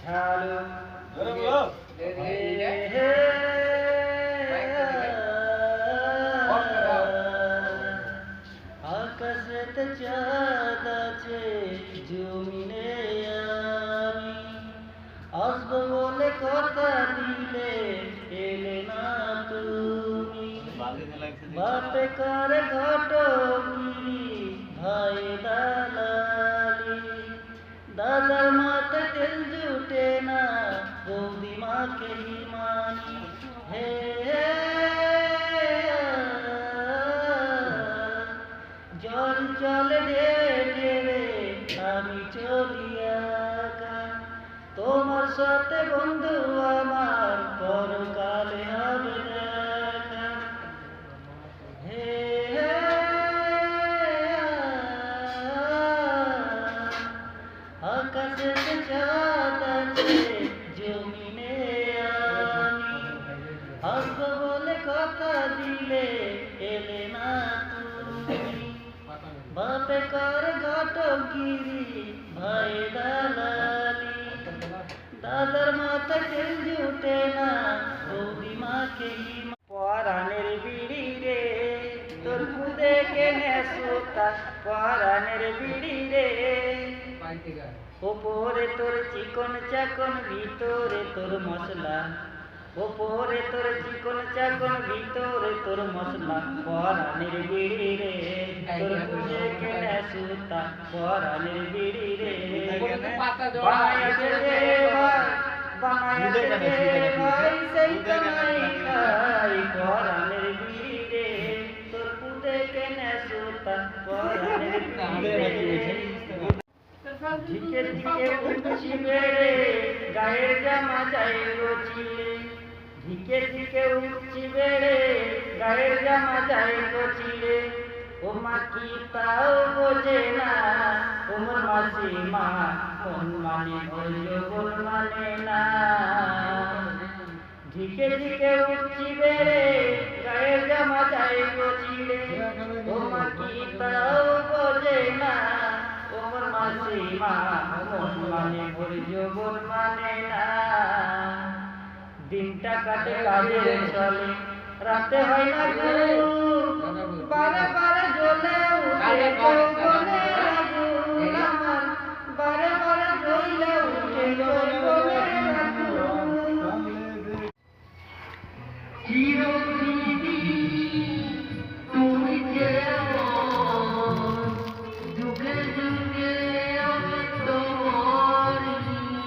Hello জোরে বলো। আকাশেতে চাঁদ আছে জমিনে আমি আসবো বলে কথা দিলে এলে না তুমি বাপে করে ঘটগিরি ভাই দালালি দাদার মাথা তেল জুটে না বৌদি মাকে মানি হে জল জল ঢেলে রে আমি চলিয়া তোমার সাথে বন্ধু আমার পরকালে হবে দেখা হে আকাশেতে চাঁদ আছে জমিনে আমি আসবো বলে কথা দিলে এলে না তুমি বাপে কর ঘটগিরি ভাই দালালি দাদার মাথা তেল জুটে না বৌদি মাকে পরাণের বিড়ি রে তোর খুদে কেনে সুতা পরাণের বিড়ি রে ওপরে তোর চিকন চাকন ভিতরে তোর মশলা ওপরে তোর চিকন চাকন ভিতরে তোর মশলা পরাণের বিড়ি রে তোর খুদে কেনে সুতা পরাণের বিড়ি রে বানাইছে রে বানাইছে রে ভাই সেই কামাই খাই পরাণের বিড়ি রে তোর খুদে কেনে সুতা পরাণের বিড়ি রে ঝিকে ঝিকে উঠছি বেড়ে গায়ের জামা যাই রচিলে ঝিকে ঝিকে উঠছি বেড়ে গায়ের জামা যাই রচিলে ও মা কি তাও বোঝে না ওমর মাসি মা মন মানে বলল বল মানে না ঝিকে ঝিকে উঠছি বেড়ে গায়ের জামা যাই রচিলে ও মা কি তাও বোঝে না ওমর মাসি মা মন মানে বলল বল মানে না দিনটা কাটে কাজে চলে রাতে হয় না ঘুম বারে বারে জ্বলে উঠে